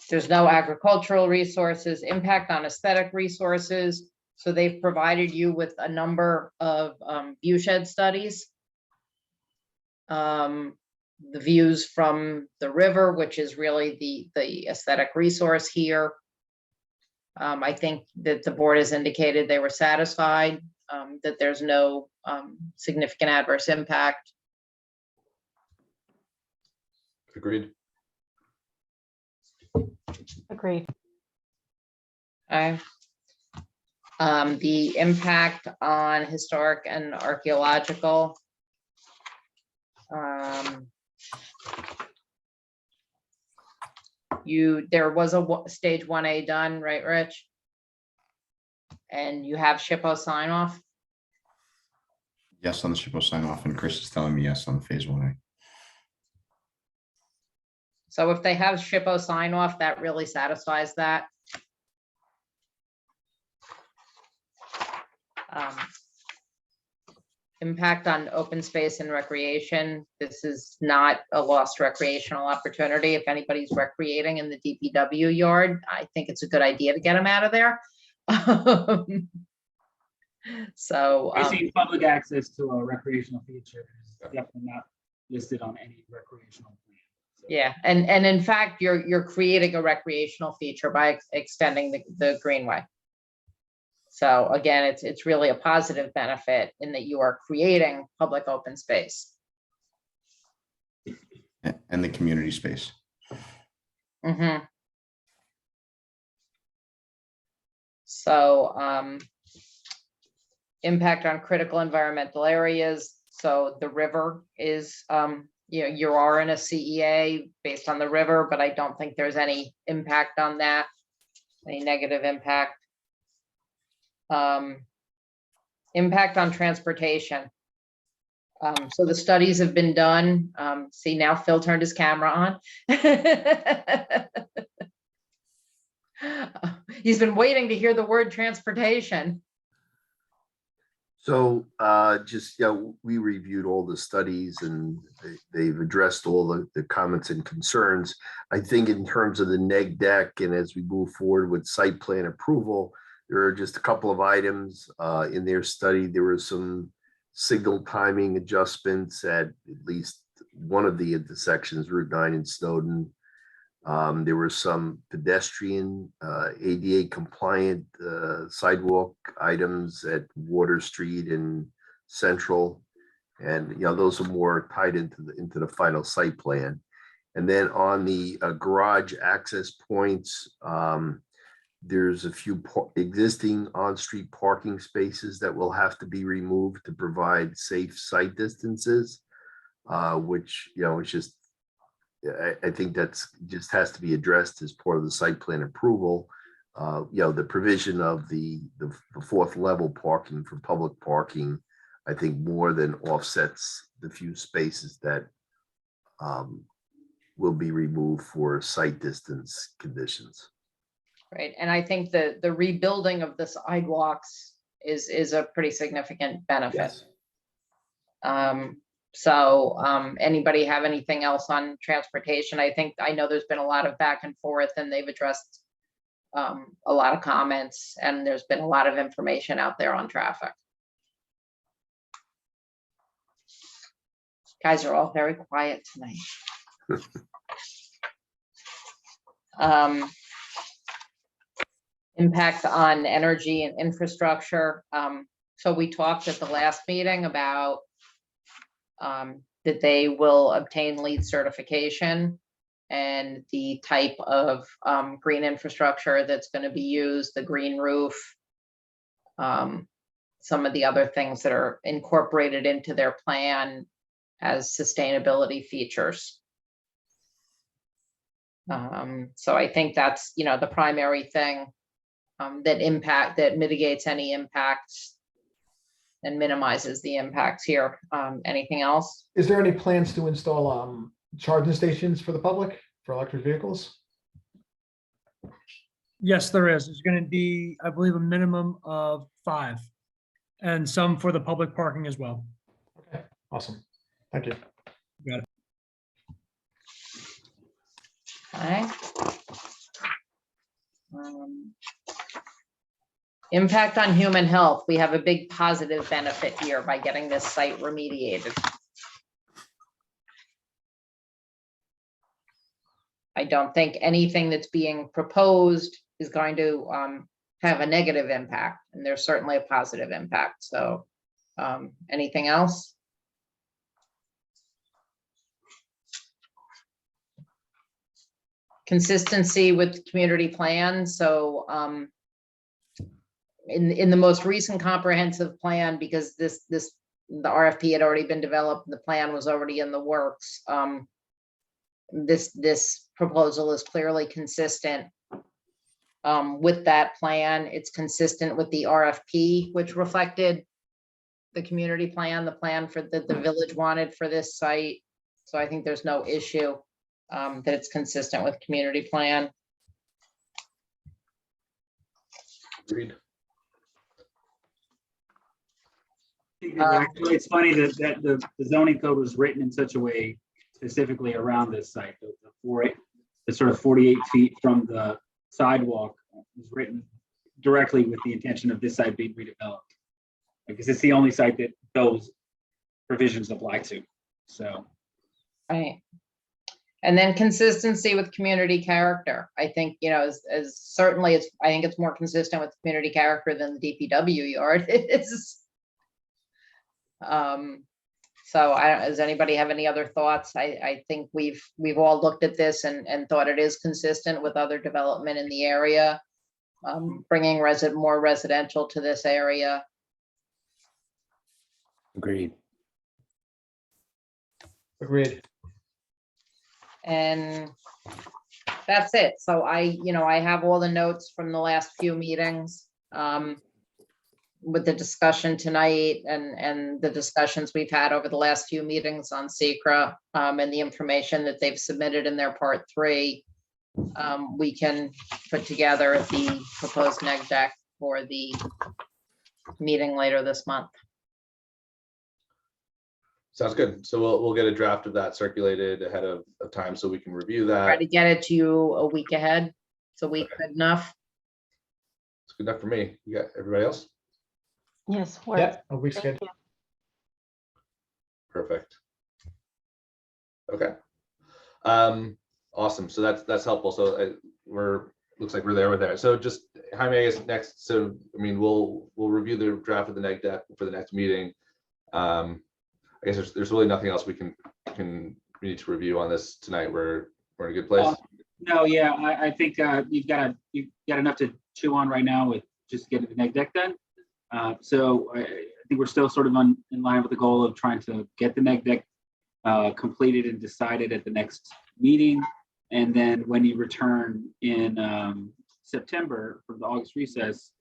There's no agricultural resources, impact on aesthetic resources. So they've provided you with a number of viewshed studies. The views from the river, which is really the aesthetic resource here. I think that the board has indicated they were satisfied, that there's no significant adverse impact. Agreed. Agreed. Okay. The impact on historic and archaeological. There was a stage 1A done, right, Rich? And you have SHPO sign off? Yes, on the SHPO sign off, and Chris is telling me yes on phase 1A. So if they have SHPO sign off, that really satisfies that. Impact on open space and recreation. This is not a lost recreational opportunity. If anybody's recreating in the DPW yard, I think it's a good idea to get them out of there. So Basically, public access to a recreational feature is definitely not listed on any recreational plan. So. yeah, and in fact, you're creating a recreational feature by extending the Greenway. So again, it's really a positive benefit in that you are creating public open space. And the community space. Mm-hmm. So impact on critical environmental areas. So the river is, you are in a CEA based on the river, but I don't think there's any impact on that, any negative impact. Impact on transportation. So the studies have been done. See, now Phil turned his camera on. He's been waiting to hear the word transportation. So we reviewed all the studies and they've addressed all the comments and concerns. I think in terms of the neg deck and as we move forward with site plan approval, There are just a couple of items in their study. There were some signal timing adjustments at least one of the intersections, Route 9 in Snowden. There were some pedestrian ADA compliant sidewalk items at Water Street and Central. And, you know, those are more tied into the final site plan. And then on the garage access points, there's a few existing on-street parking spaces that will have to be removed to provide safe site distances, which, you know, it's just, I think that's just has to be addressed as part of the site plan approval. You know, the provision of the fourth level parking for public parking, I think more than offsets the few spaces that will be removed for site distance conditions. Right, and I think the rebuilding of the sidewalks is a pretty significant benefit. Yes. Anybody have anything else on transportation? I know there's been a lot of back and forth and they've addressed a lot of comments and there's been a lot of information out there on traffic. Guys are all very quiet tonight. Impact on energy and infrastructure. So we talked at the last meeting about that they will obtain LEED certification and the type of green infrastructure that's going to be used, the green roof, some of the other things that are incorporated into their plan as sustainability features. So I think that's, you know, the primary thing that mitigates any impacts and minimizes the impacts here. Anything else? Is there any plans to install charging stations for the public for electric vehicles? Yes, there is. There's going to be, I believe, a minimum of 5 and some for the public parking as well. Okay, awesome. Thank you. Got it. Okay. Impact on human health. We have a big positive benefit here by getting this site remediated. I don't think anything that's being proposed is going to have a negative impact, and there's certainly a positive impact. So anything else? Consistency with community plans. So in the most recent comprehensive plan, because the RFP had already been developed, the plan was already in the works. This proposal is clearly consistent with that plan. It's consistent with the RFP, which reflected the community plan, the plan for the village wanted for this site. So I think there's no issue that it's consistent with community plan. Agreed. Actually, it's funny that the zoning code was written in such a way specifically around this site. The sort of 48 feet from the sidewalk was written directly with the intention of this site being redeveloped. Because it's the only site that those provisions apply to. So. Right. And then consistency with community character. I think, you know, as certainly I think it's more consistent with community character than the DPW yard is. So does anybody have any other thoughts? I think we've all looked at this and thought it is consistent with other development in the area, bringing more residential to this area. Agreed. Agreed. And that's it. So I have all the notes from the last few meetings with the discussion tonight and the discussions we've had over the last few meetings on SECRA and the information that they've submitted in their part 3. We can put together the proposed neg deck for the meeting later this month. Sounds good. So we'll get a draft of that circulated ahead of time so we can review that. Try to get it to you a week ahead. It's a week good enough. It's good enough for me. You got everybody else? Yes. Yeah, a week's good. Perfect. Okay. Awesome. So that's helpful. So looks like we're there. So just Jaime, I guess next. So I mean, we'll review the draft of the neg deck for the next meeting. I guess there's really nothing else we need to review on this tonight. We're in a good place. No, yeah, I think you've got enough to chew on right now with just getting the neg deck done. So I think we're still sort of in line with the goal of trying to get the neg deck completed and decided at the next meeting. And then when you return in September for the August recess,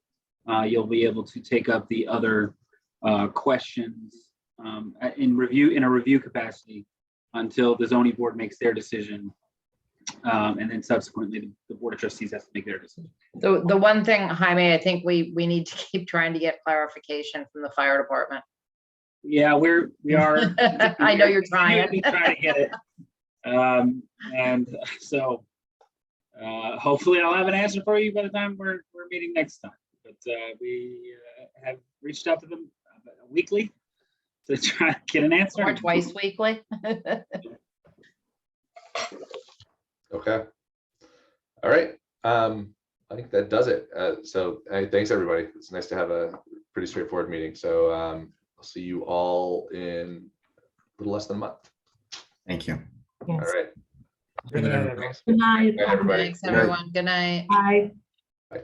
you'll be able to take up the other questions in a review capacity until the zoning board makes their decision. And then subsequently the board of trustees has to make their decision. The one thing, Jaime, I think we need to keep trying to get clarification from the fire department. Yeah, we are. I know you're trying. We try to get it. And so hopefully I'll have an answer for you by the time we're meeting next time. But we have reached out to them weekly to try to get an answer. Or twice weekly. Okay. All right. I think that does it. So thanks everybody. It's nice to have a pretty straightforward meeting. So I'll see you all in a little less than a month. Thank you. All right. Good night, everyone. Good night, everybody. Thanks, everyone. Good night. Bye. Bye.